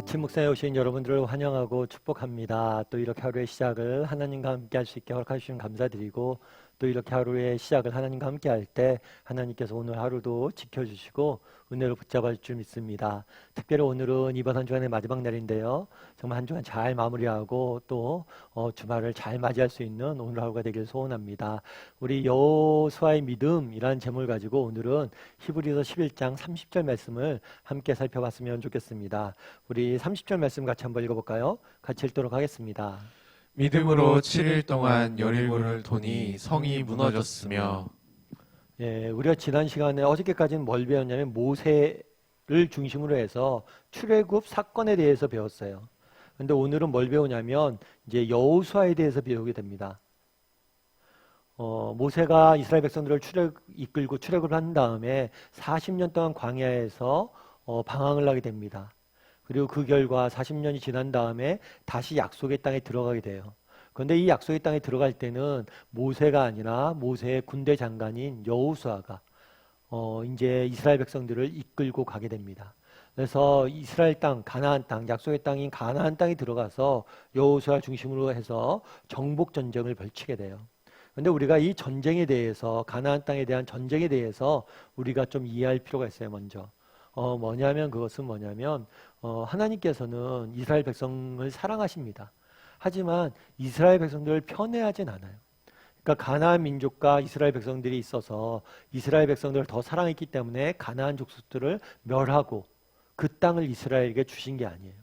아침 묵상에 오신 여러분들을 환영하고 축복합니다. 또 이렇게 하루의 시작을 하나님과 함께 할 수 있게 허락해 주시면 감사드리고, 또 이렇게 하루의 시작을 하나님과 함께 할 때 하나님께서 오늘 하루도 지켜주시고 은혜로 붙잡아 줄 줄 믿습니다. 특별히 오늘은 이번 한 주간의 마지막 날인데요. 정말 한 주간 잘 마무리하고 또 주말을 잘 맞이할 수 있는 오늘 하루가 되길 소원합니다. 우리 여호수아의 믿음이라는 제목을 가지고 오늘은 히브리서 11장 30절 말씀을 함께 살펴봤으면 좋겠습니다. 우리 30절 말씀 같이 한번 읽어볼까요? 같이 읽도록 하겠습니다. 믿음으로 7일 동안 여리고를 도니 성이 무너졌으며. 우리가 지난 시간에 어저께까지는 뭘 배웠냐면 모세를 중심으로 해서 출애굽 사건에 대해서 배웠어요. 근데 오늘은 뭘 배우냐면 이제 여호수아에 대해서 배우게 됩니다. 모세가 이스라엘 백성들을 이끌고 출애굽을 한 다음에 40년 동안 광야에서 방황을 하게 됩니다. 그리고 그 결과 40년이 지난 다음에 다시 약속의 땅에 들어가게 돼요. 그런데 이 약속의 땅에 들어갈 때는 모세가 아니라 모세의 군대 장관인 여호수아가 이제 이스라엘 백성들을 이끌고 가게 됩니다. 그래서 이스라엘 땅, 가나안 땅, 약속의 땅인 가나안 땅에 들어가서 여호수아 중심으로 해서 정복 전쟁을 벌이게 돼요. 그런데 우리가 이 전쟁에 대해서, 가나안 땅에 대한 전쟁에 대해서 우리가 좀 이해할 필요가 있어요. 먼저 그것은 뭐냐면 하나님께서는 이스라엘 백성을 사랑하십니다. 하지만 이스라엘 백성들을 편애하진 않아요. 그러니까 가나안 민족과 이스라엘 백성들이 있어서 이스라엘 백성들을 더 사랑했기 때문에 가나안 족속들을 멸하고 그 땅을 이스라엘에게 주신 게 아니에요.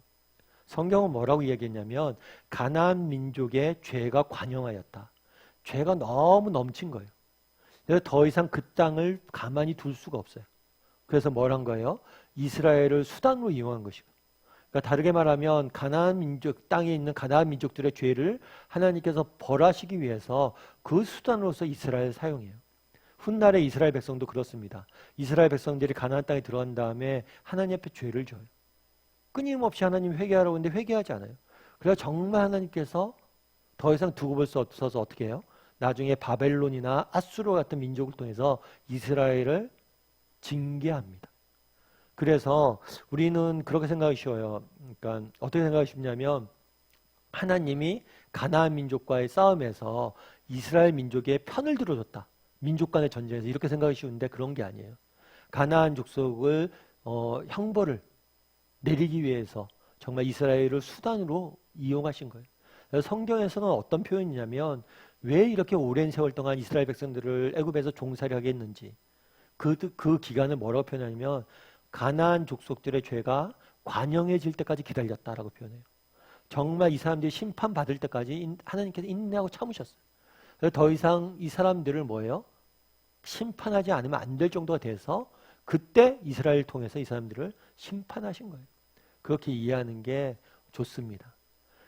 성경은 뭐라고 이야기했냐면 가나안 민족의 죄가 관영하였다. 죄가 너무 넘친 거예요. 그래서 더 이상 그 땅을 가만히 둘 수가 없어요. 그래서 뭘 한 거예요? 이스라엘을 수단으로 이용한 것이고. 그러니까 다르게 말하면 가나안 민족, 땅에 있는 가나안 민족들의 죄를 하나님께서 벌하시기 위해서 그 수단으로서 이스라엘을 사용해요. 훗날에 이스라엘 백성도 그렇습니다. 이스라엘 백성들이 가나안 땅에 들어간 다음에 하나님 앞에 죄를 져요. 끊임없이 하나님 회개하라고 하는데 회개하지 않아요. 그래서 정말 하나님께서 더 이상 두고 볼 수 없어서 어떻게 해요? 나중에 바벨론이나 아수르 같은 민족을 통해서 이스라엘을 징계합니다. 그래서 우리는 그렇게 생각하기 쉬워요. 그러니까 어떻게 생각하기 쉽냐면 하나님이 가나안 민족과의 싸움에서 이스라엘 민족의 편을 들어줬다. 민족 간의 전쟁에서 이렇게 생각하기 쉬운데 그런 게 아니에요. 가나안 족속을 형벌을 내리기 위해서 정말 이스라엘을 수단으로 이용하신 거예요. 그래서 성경에서는 어떤 표현이냐면 왜 이렇게 오랜 세월 동안 이스라엘 백성들을 애굽에서 종살이 하게 했는지 그 기간을 뭐라고 표현하냐면 가나안 족속들의 죄가 관영해질 때까지 기다렸다라고 표현해요. 정말 이 사람들이 심판받을 때까지 하나님께서 인내하고 참으셨어요. 그래서 더 이상 이 사람들을 뭐예요? 심판하지 않으면 안 될 정도가 돼서 그때 이스라엘을 통해서 이 사람들을 심판하신 거예요. 그렇게 이해하는 게 좋습니다.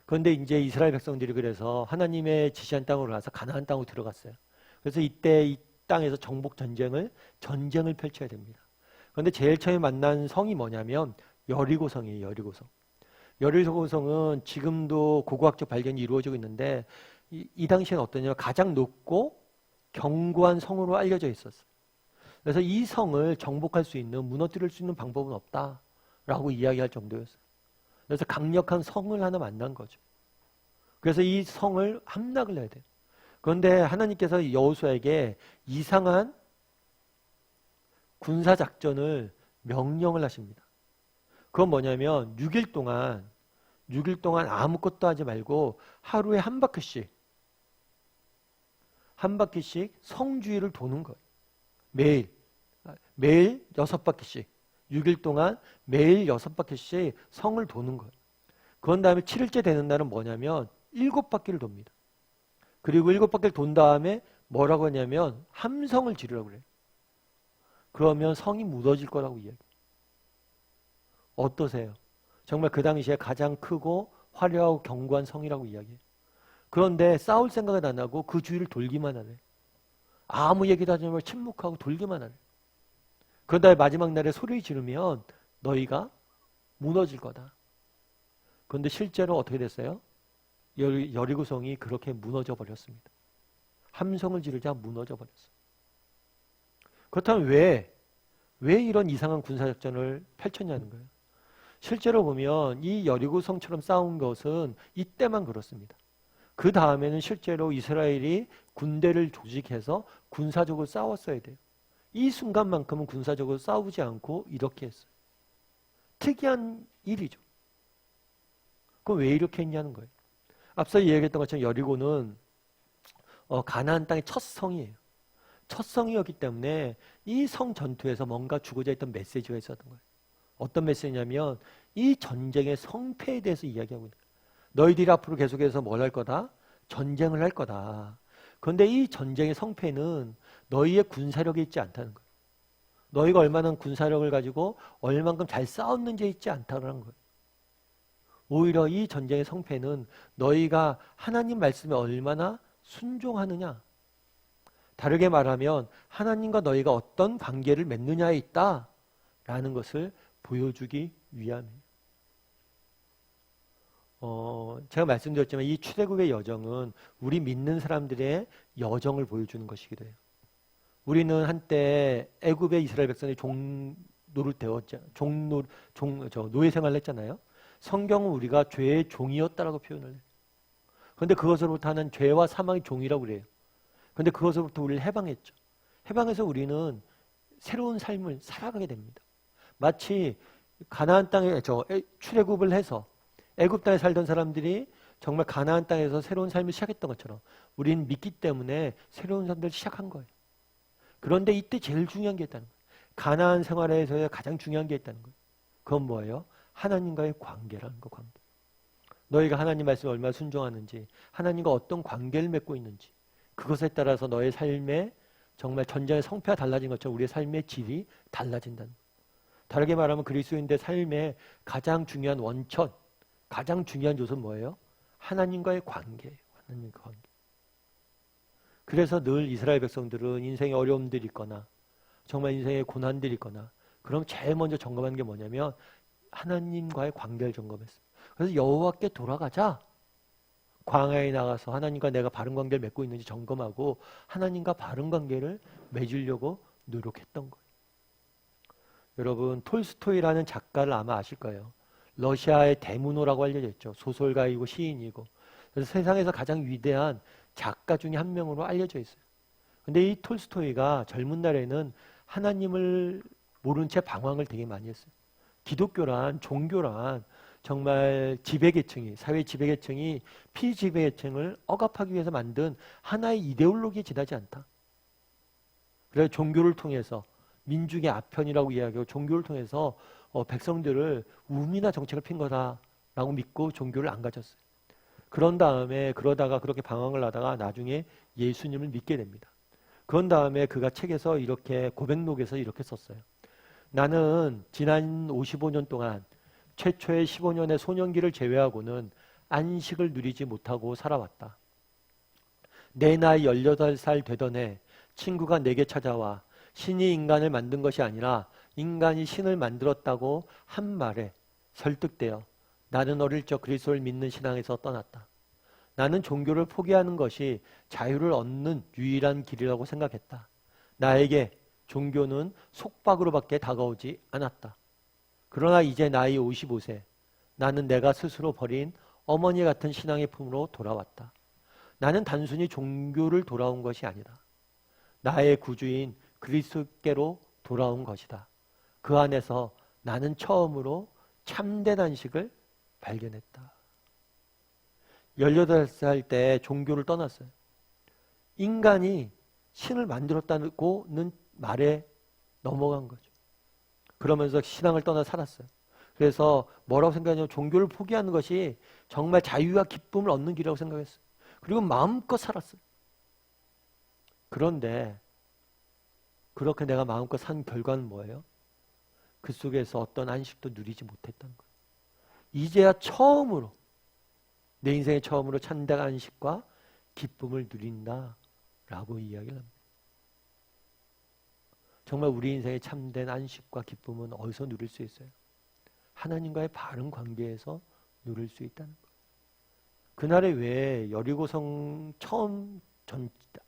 그런데 이제 이스라엘 백성들이 그래서 하나님의 지시한 땅으로 가서 가나안 땅으로 들어갔어요. 그래서 이때 이 땅에서 정복 전쟁을 펼쳐야 됩니다. 그런데 제일 처음에 만난 성이 뭐냐면 여리고성이에요. 여리고성. 여리고성은 지금도 고고학적 발견이 이루어지고 있는데 이 당시에는 어떠냐면 가장 높고 견고한 성으로 알려져 있었어요. 그래서 이 성을 정복할 수 있는, 무너뜨릴 수 있는 방법은 없다라고 이야기할 정도였어요. 그래서 강력한 성을 하나 만난 거죠. 그래서 이 성을 함락을 해야 돼요. 그런데 하나님께서 여호수아에게 이상한 군사작전을 명령을 하십니다. 그건 뭐냐면 6일 동안 아무것도 하지 말고 하루에 한 바퀴씩 성 주위를 도는 거예요. 매일 6바퀴씩 6일 동안 매일 6바퀴씩 성을 도는 거예요. 그런 다음에 7일째 되는 날은 뭐냐면 7바퀴를 돕니다. 그리고 7바퀴를 돈 다음에 뭐라고 하냐면 함성을 지르라고 그래요. 그러면 성이 무너질 거라고 이야기해요. 어떠세요? 정말 그 당시에 가장 크고 화려하고 견고한 성이라고 이야기해요. 그런데 싸울 생각은 안 하고 그 주위를 돌기만 하네. 아무 얘기도 하지 말고 침묵하고 돌기만 하네. 그러다 마지막 날에 소리 지르면 너희가 무너질 거다. 그런데 실제로 어떻게 됐어요? 여리고성이 그렇게 무너져 버렸습니다. 함성을 지르자 무너져 버렸어요. 그렇다면 왜 이런 이상한 군사작전을 펼쳤냐는 거예요. 실제로 보면 이 여리고성처럼 싸운 것은 이때만 그렇습니다. 그 다음에는 실제로 이스라엘이 군대를 조직해서 군사적으로 싸웠어야 돼요. 이 순간만큼은 군사적으로 싸우지 않고 이렇게 했어요. 특이한 일이죠. 그럼 왜 이렇게 했냐는 거예요. 앞서 이야기했던 것처럼 여리고는 가나안 땅의 첫 성이에요. 첫 성이었기 때문에 이 성 전투에서 뭔가 주고자 했던 메시지가 있었던 거예요. 어떤 메시지냐면 이 전쟁의 성패에 대해서 이야기하고 있는 거예요. 너희들이 앞으로 계속해서 뭘 할 거다? 전쟁을 할 거다. 그런데 이 전쟁의 성패는 너희의 군사력에 있지 않다는 거예요. 너희가 얼마나 군사력을 가지고 얼만큼 잘 싸웠는지에 있지 않다는 거예요. 오히려 이 전쟁의 성패는 너희가 하나님 말씀에 얼마나 순종하느냐. 다르게 말하면 하나님과 너희가 어떤 관계를 맺느냐에 있다라는 것을 보여주기 위함이에요. 제가 말씀드렸지만 이 출애굽의 여정은 우리 믿는 사람들의 여정을 보여주는 것이기도 해요. 우리는 한때 애굽의 이스라엘 백성이 노예 생활을 했잖아요. 성경은 우리가 죄의 종이었다라고 표현을 해요. 그런데 그것으로부터 하는 죄와 사망의 종이라고 그래요. 그런데 그것으로부터 우리를 해방했죠. 해방해서 우리는 새로운 삶을 살아가게 됩니다. 마치 가나안 땅에 출애굽을 해서 애굽 땅에 살던 사람들이 정말 가나안 땅에서 새로운 삶을 시작했던 것처럼 우리는 믿기 때문에 새로운 삶을 시작한 거예요. 그런데 이때 제일 중요한 게 있다는 거예요. 가나안 생활에서 가장 중요한 게 있다는 거예요. 그건 뭐예요? 하나님과의 관계라는 거, 관계. 너희가 하나님 말씀에 얼마나 순종하는지, 하나님과 어떤 관계를 맺고 있는지, 그것에 따라서 너의 삶에 정말 전쟁의 성패가 달라진 것처럼 우리의 삶의 질이 달라진다는 거예요. 다르게 말하면 그리스도인들의 삶의 가장 중요한 원천, 가장 중요한 요소는 뭐예요? 하나님과의 관계예요. 하나님과 관계. 그래서 늘 이스라엘 백성들은 인생에 어려움들이 있거나 정말 인생에 고난들이 있거나 그럼 제일 먼저 점검하는 게 뭐냐면 하나님과의 관계를 점검했어요. 그래서 여호와께 돌아가자. 광야에 나가서 하나님과 내가 바른 관계를 맺고 있는지 점검하고 하나님과 바른 관계를 맺으려고 노력했던 거예요. 여러분 톨스토이라는 작가를 아마 아실 거예요. 러시아의 대문호라고 알려져 있죠. 소설가이고 시인이고. 그래서 세상에서 가장 위대한 작가 중에 한 명으로 알려져 있어요. 근데 이 톨스토이가 젊은 날에는 하나님을 모른 채 방황을 되게 많이 했어요. 기독교란, 종교란 정말 지배계층이, 사회 지배계층이 피지배계층을 억압하기 위해서 만든 하나의 이데올로기에 지나지 않다. 그래서 종교를 통해서 민중의 아편이라고 이야기하고 종교를 통해서 백성들을 우미나 정책을 핀 거다라고 믿고 종교를 안 가졌어요. 그런 다음에 그러다가 그렇게 방황을 하다가 나중에 예수님을 믿게 됩니다. 그런 다음에 그가 책에서 이렇게 고백록에서 이렇게 썼어요. 나는 지난 55년 동안 최초의 15년의 소년기를 제외하고는 안식을 누리지 못하고 살아왔다. 내 나이 18살 되던 해 친구가 내게 찾아와 신이 인간을 만든 것이 아니라 인간이 신을 만들었다고 한 말에 설득되어 나는 어릴 적 그리스도를 믿는 신앙에서 떠났다. 나는 종교를 포기하는 것이 자유를 얻는 유일한 길이라고 생각했다. 나에게 종교는 속박으로밖에 다가오지 않았다. 그러나 이제 나이 55세, 나는 내가 스스로 버린 어머니 같은 신앙의 품으로 돌아왔다. 나는 단순히 종교를 돌아온 것이 아니다. 나의 구주인 그리스도께로 돌아온 것이다. 그 안에서 나는 처음으로 참된 안식을 발견했다. 18살 때 종교를 떠났어요. 인간이 신을 만들었다고는 말에 넘어간 거죠. 그러면서 신앙을 떠나 살았어요. 그래서 뭐라고 생각하냐면 종교를 포기하는 것이 정말 자유와 기쁨을 얻는 길이라고 생각했어요. 그리고 마음껏 살았어요. 그런데 그렇게 내가 마음껏 산 결과는 뭐예요? 그 속에서 어떤 안식도 누리지 못했다는 거예요. 이제야 처음으로 내 인생의 처음으로 참된 안식과 기쁨을 누린다라고 이야기를 합니다. 정말 우리 인생의 참된 안식과 기쁨은 어디서 누릴 수 있어요? 하나님과의 바른 관계에서 누릴 수 있다는 거예요. 그날에 왜 여리고성 처음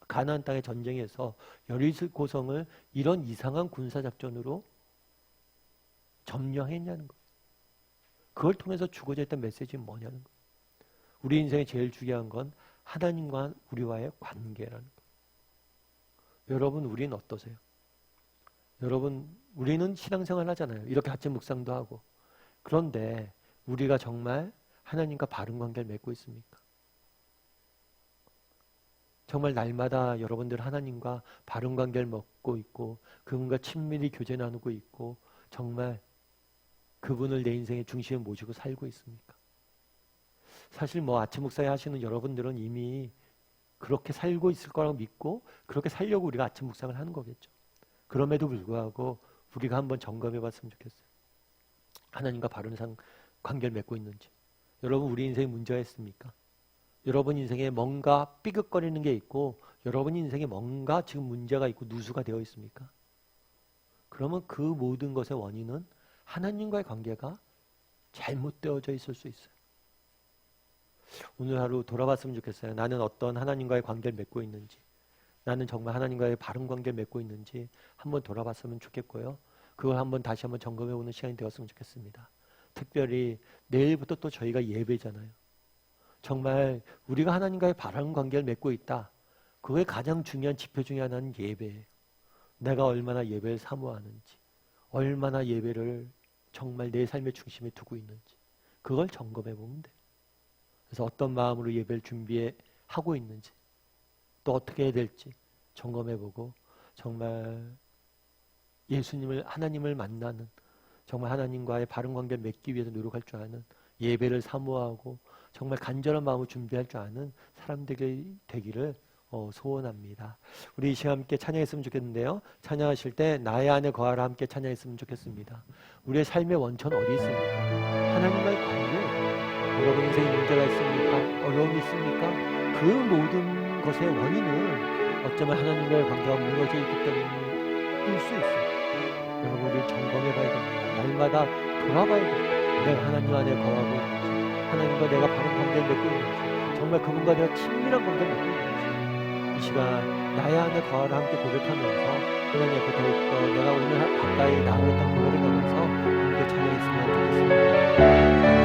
가나안 땅의 전쟁에서 여리고성을 이런 이상한 군사작전으로 점령했냐는 거예요. 그걸 통해서 주고자 했던 메시지는 뭐냐는 거예요. 우리 인생에 제일 중요한 건 하나님과 우리와의 관계라는 거예요. 여러분, 우리는 어떠세요? 여러분, 우리는 신앙생활 하잖아요. 이렇게 아침 묵상도 하고. 그런데 우리가 정말 하나님과 바른 관계를 맺고 있습니까? 정말 날마다 여러분들 하나님과 바른 관계를 맺고 있고 그분과 친밀히 교제 나누고 있고 정말 그분을 내 인생의 중심에 모시고 살고 있습니까? 사실 뭐 아침 묵상회 하시는 여러분들은 이미 그렇게 살고 있을 거라고 믿고 그렇게 살려고 우리가 아침 묵상을 하는 거겠죠. 그럼에도 불구하고 우리가 한번 점검해 봤으면 좋겠어요. 하나님과 바른 관계를 맺고 있는지. 여러분, 우리 인생에 문제가 있습니까? 여러분 인생에 뭔가 삐걱거리는 게 있고 여러분 인생에 뭔가 지금 문제가 있고 누수가 되어 있습니까? 그러면 그 모든 것의 원인은 하나님과의 관계가 잘못되어져 있을 수 있어요. 오늘 하루 돌아봤으면 좋겠어요. 나는 어떤 하나님과의 관계를 맺고 있는지, 나는 정말 하나님과의 바른 관계를 맺고 있는지 한번 돌아봤으면 좋겠고요. 그걸 한번 다시 한번 점검해보는 시간이 되었으면 좋겠습니다. 특별히 내일부터 또 저희가 예배잖아요. 정말 우리가 하나님과의 바른 관계를 맺고 있다. 그거의 가장 중요한 지표 중에 하나는 예배예요. 내가 얼마나 예배를 사모하는지, 얼마나 예배를 정말 내 삶의 중심에 두고 있는지 그걸 점검해보면 돼요. 그래서 어떤 마음으로 예배를 준비하고 있는지 또 어떻게 해야 될지 점검해보고 정말 예수님을 하나님을 만나는 정말 하나님과의 바른 관계를 맺기 위해서 노력할 줄 아는 예배를 사모하고 정말 간절한 마음으로 준비할 줄 아는 사람들이 되기를 소원합니다. 우리 이 시간 함께 찬양했으면 좋겠는데요. 찬양하실 때 나의 안에 거하라 함께 찬양했으면 좋겠습니다. 우리의 삶의 원천은 어디 있습니까? 하나님과의 관계. 여러분 인생에 문제가 있습니까? 어려움이 있습니까? 그 모든 것의 원인은 어쩌면 하나님과의 관계가 무너져 있기 때문일 수 있어요. 여러분 우리 점검해봐야 됩니다. 날마다 돌아봐야 돼요. 내가 하나님 안에 거하고 있는지, 하나님과 내가 바른 관계를 맺고 있는지, 정말 그분과 내가 친밀한 관계를 맺고 있는지 이 시간 나의 안에 거하라 함께 고백하면서 하나님 앞에 더욱더 내가 오늘 가까이 나아갔던 고백을 하면서 함께 찬양했으면 좋겠습니다.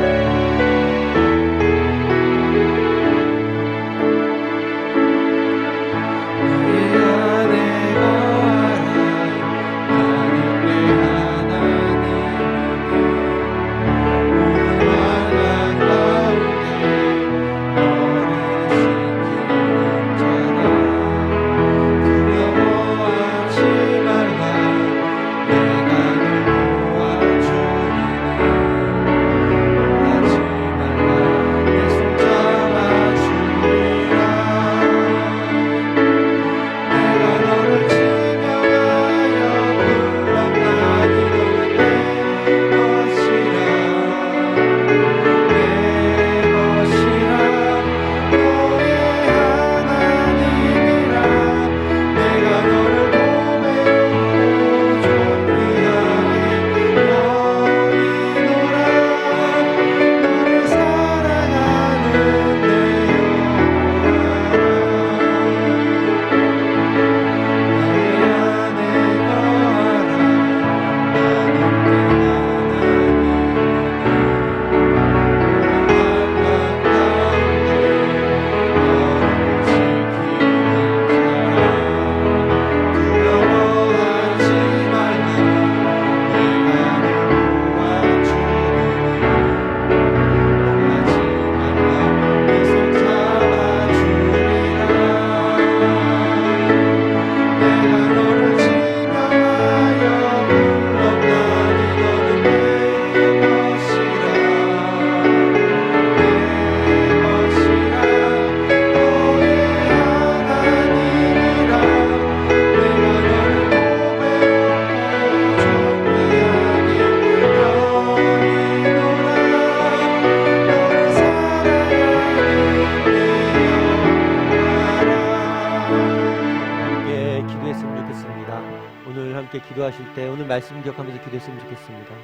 기도하실 때 오늘 말씀 기억하면서 기도했으면 좋겠습니다.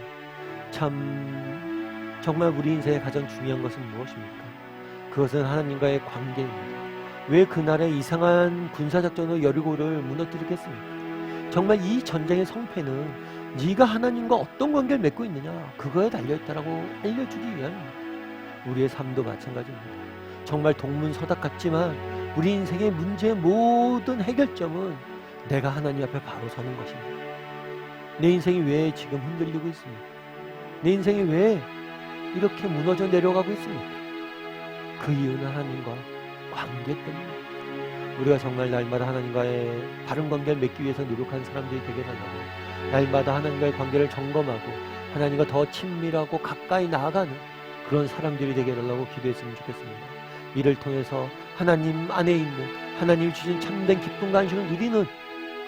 참 정말 우리 인생의 가장 중요한 것은 무엇입니까? 그것은 하나님과의 관계입니다. 왜 그날의 이상한 군사작전으로 여리고를 무너뜨리겠습니까? 정말 이 전쟁의 성패는 네가 하나님과 어떤 관계를 맺고 있느냐, 그거에 달려있다라고 알려주기 위함입니다. 우리의 삶도 마찬가지입니다. 정말 동문서답 같지만 우리 인생의 문제의 모든 해결점은 내가 하나님 앞에 바로 서는 것입니다. 내 인생이 왜 지금 흔들리고 있습니까? 내 인생이 왜 이렇게 무너져 내려가고 있습니까? 그 이유는 하나님과 관계 때문입니다. 우리가 정말 날마다 하나님과의 바른 관계를 맺기 위해서 노력하는 사람들이 되게 달라고, 날마다 하나님과의 관계를 점검하고 하나님과 더 친밀하고 가까이 나아가는 그런 사람들이 되게 달라고 기도했으면 좋겠습니다. 이를 통해서 하나님 안에 있는 하나님이 주신 참된 기쁨 간식을 누리는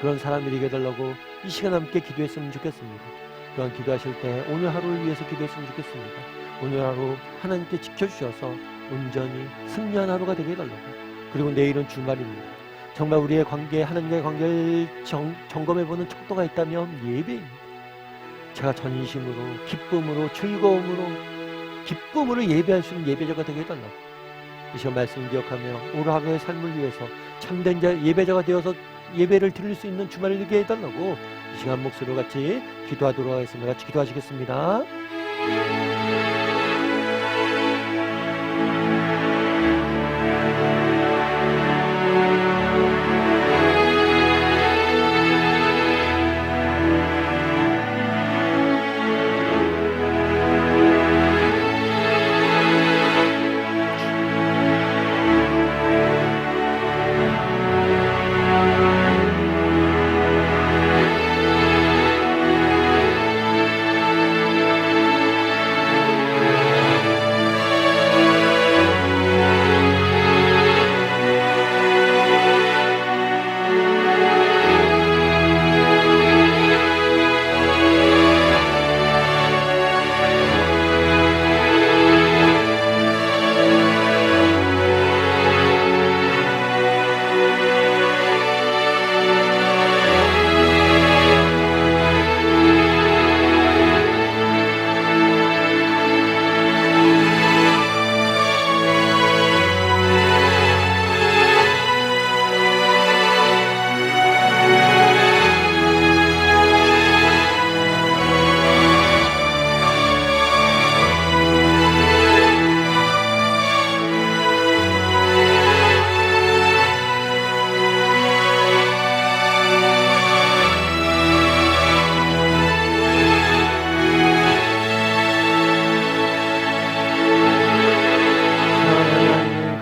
그런 사람들이 되게 달라고 이 시간 함께 기도했으면 좋겠습니다. 또한 기도하실 때 오늘 하루를 위해서 기도했으면 좋겠습니다. 오늘 하루 하나님께 지켜주셔서 온전히 승리한 하루가 되게 해달라고. 그리고 내일은 주말입니다. 정말 우리의 관계, 하나님과의 관계를 점검해보는 척도가 있다면 예배입니다. 제가 전심으로, 기쁨으로, 즐거움으로, 기쁨으로 예배할 수 있는 예배자가 되게 해달라고. 이 시간 말씀 기억하며 오늘 하루의 삶을 위해서 참된 예배자가 되어서 예배를 드릴 수 있는 주말을 되게 해달라고 이 시간 목소리로 같이 기도하도록 하겠습니다. 같이 기도하시겠습니다.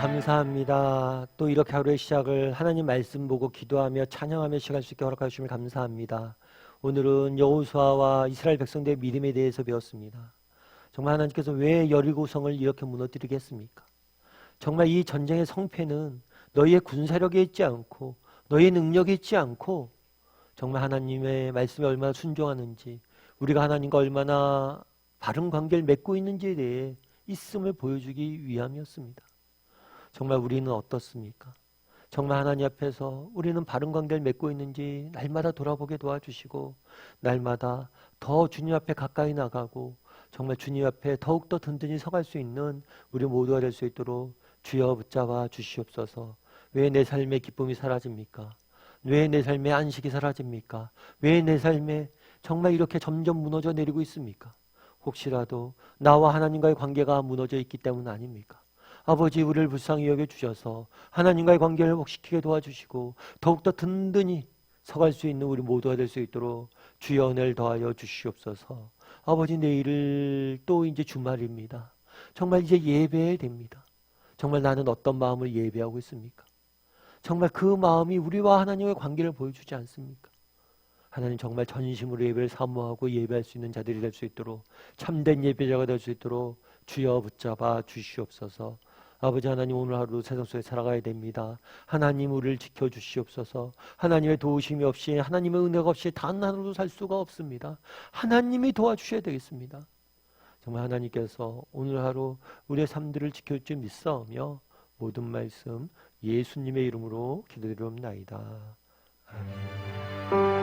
감사합니다. 또 이렇게 하루의 시작을 하나님 말씀 보고 기도하며 찬양하며 시작할 수 있게 허락해 주시면 감사합니다. 오늘은 여호수아와 이스라엘 백성들의 믿음에 대해서 배웠습니다. 정말 하나님께서 왜 여리고성을 이렇게 무너뜨리게 했습니까? 정말 이 전쟁의 성패는 너희의 군사력에 있지 않고 너희의 능력에 있지 않고 정말 하나님의 말씀에 얼마나 순종하는지, 우리가 하나님과 얼마나 바른 관계를 맺고 있는지에 대해 있음을 보여주기 위함이었습니다. 정말 우리는 어떻습니까? 정말 하나님 앞에서 우리는 바른 관계를 맺고 있는지 날마다 돌아보게 도와주시고, 날마다 더 주님 앞에 가까이 나가고 정말 주님 앞에 더욱더 든든히 서갈 수 있는 우리 모두가 될 수 있도록 주여 붙잡아 주시옵소서. 왜 내 삶의 기쁨이 사라집니까? 왜 내 삶의 안식이 사라집니까? 왜 내 삶에 정말 이렇게 점점 무너져 내리고 있습니까? 혹시라도 나와 하나님과의 관계가 무너져 있기 때문 아닙니까? 아버지, 우리를 불쌍히 여겨주셔서 하나님과의 관계를 회복시키게 도와주시고 더욱더 든든히 서갈 수 있는 우리 모두가 될 수 있도록 주여 은혜를 더하여 주시옵소서. 아버지, 내일 또 이제 주말입니다. 정말 이제 예배해야 됩니다. 정말 나는 어떤 마음을 예배하고 있습니까? 정말 그 마음이 우리와 하나님의 관계를 보여주지 않습니까? 하나님, 정말 전심으로 예배를 사모하고 예배할 수 있는 자들이 될 수 있도록, 참된 예배자가 될 수 있도록 주여 붙잡아 주시옵소서. 아버지 하나님, 오늘 하루 세상 속에 살아가야 됩니다. 하나님, 우리를 지켜주시옵소서. 하나님의 도우심이 없이, 하나님의 은혜가 없이 단 하루도 살 수가 없습니다. 하나님이 도와주셔야 되겠습니다. 정말 하나님께서 오늘 하루 우리의 삶들을 지켜줄 줄 믿사오며 모든 말씀 예수님의 이름으로 기도드리옵나이다. 아멘.